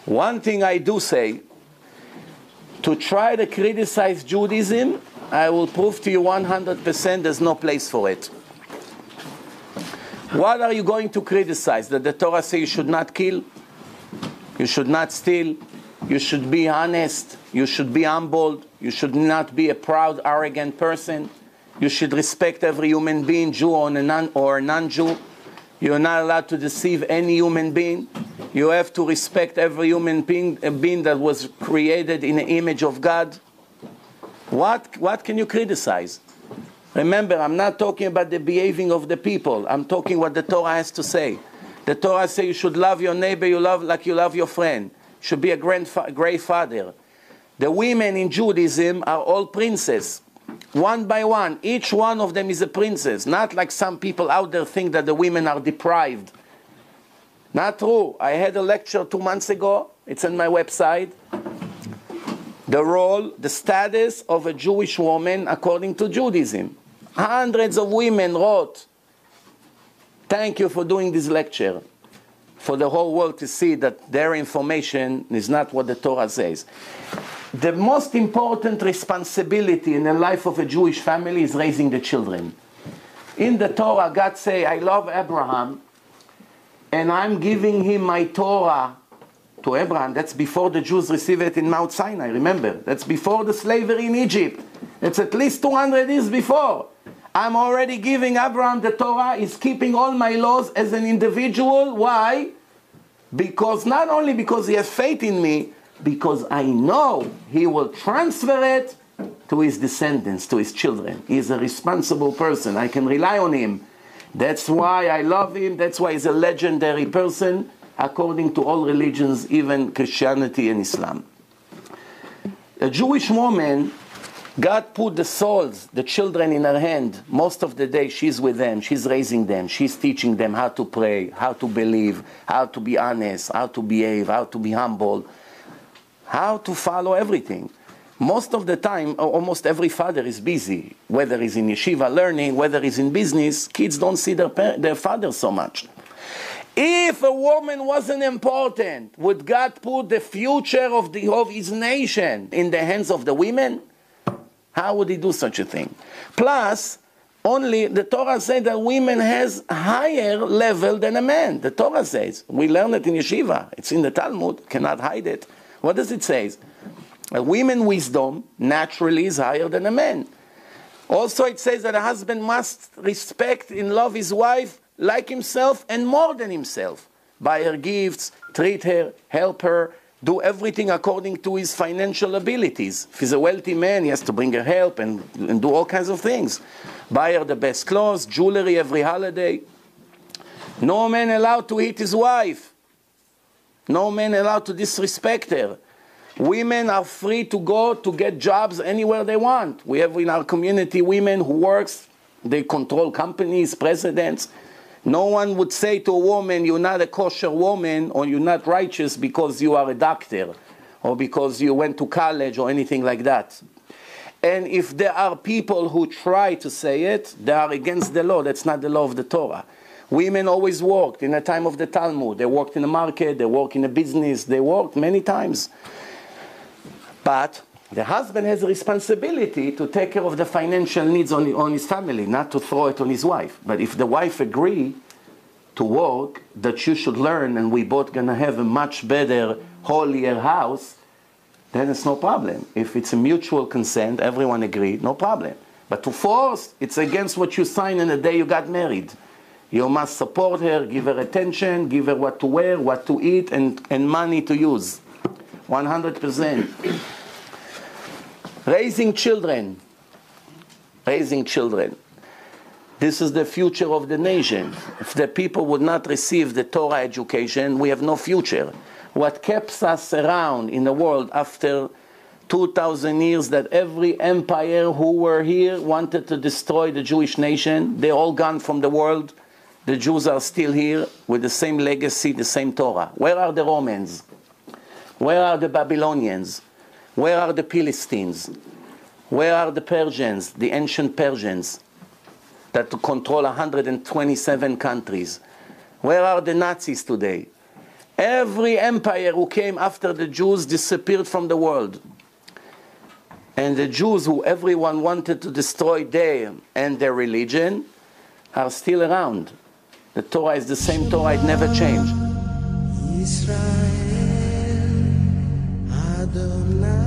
One thing I do say, to try to criticize Judaism, I will prove to you 100% there's no place for it. What are you going to criticize? That the Torah says you should not kill, you should not steal, you should be honest, you should be humble, you should not be a proud, arrogant person, you should respect every human being, Jew or non-Jew. You're not allowed to deceive any human being. You have to respect every human being, a being that was created in the image of God. What can you criticize? Remember, I'm not talking about the behaving of the people. I'm talking what the Torah has to say. The Torah says you should love your neighbor like you love your friend. You should be a great father. The women in Judaism are all princes. One by one. Each one of them is a princess. Not like some people out there think that the women are deprived. Not true. I had a lecture 2 months ago. It's on my website. The role, the status of a Jewish woman according to Judaism. Hundreds of women wrote, thank you for doing this lecture. For the whole world to see that their information is not what the Torah says. The most important responsibility in the life of a Jewish family is raising the children. In the Torah, God say, I love Abraham, and I'm giving him my Torah to Abraham. That's before the Jews receive it in Mount Sinai, remember. That's before the slavery in Egypt. It's at least 200 years before. I'm already giving Abraham the Torah. He's keeping all my laws as an individual. Why? Because not only because he has faith in me, because I know he will transfer it to his descendants, to his children. He's a responsible person. I can rely on him. That's why I love him. That's why he's a legendary person, according to all religions, even Christianity and Islam. A Jewish woman, God put the souls, the children in her hand. Most of the day she's with them, she's raising them, she's teaching them how to pray, how to believe, how to be honest, how to behave, how to be humble, how to follow everything. Most of the time, almost every father is busy, whether he's in yeshiva learning, whether he's in business. Kids don't see their father so much. If a woman wasn't important, would God put the future of his nation in the hands of the women? How would he do such a thing? Plus, only the Torah says that women has higher level than a man. The Torah says. We learn it in yeshiva. It's in the Talmud. Cannot hide it. What does it say? A woman's wisdom naturally is higher than a man. Also it says that a husband must respect and love his wife like himself and more than himself. Buy her gifts, treat her, help her, do everything according to his financial abilities. If he's a wealthy man, he has to bring her help and do all kinds of things. Buy her the best clothes, jewelry every holiday. No man allowed to hit his wife. No man allowed to disrespect her. Women are free to go to get jobs anywhere they want. We have in our community women who works, they control companies, presidents. No one would say to a woman, you're not a kosher woman or you're not righteous because you are a doctor or because you went to college or anything like that. And if there are people who try to say it, they are against the law. That's not the law of the Torah. Women always worked in the time of the Talmud. They worked in the market, they worked in a business, they worked many times. But the husband has a responsibility to take care of the financial needs on his family, not to throw it on his wife. But if the wife agree to work, that you should learn and we both going to have a much better, holier house, then it's no problem. If it's a mutual consent, everyone agreed, no problem. But to force, it's against what you signed on the day you got married. You must support her, give her attention, give her what to wear, what to eat, and money to use. 100%. Raising children. Raising children. This is the future of the nation. If the people would not receive the Torah education, we have no future. What keeps us around in the world after 2,000 years, that every empire who were here wanted to destroy the Jewish nation, they're all gone from the world. The Jews are still here with the same legacy, the same Torah. Where are the Romans? Where are the Babylonians? Where are the Philistines? Where are the Persians, the ancient Persians that control 127 countries? Where are the Nazis today? Every empire who came after the Jews disappeared from the world. And the Jews who everyone wanted to destroy them and their religion are still around. The Torah is the same Torah, it never changed. Israel, Adonai.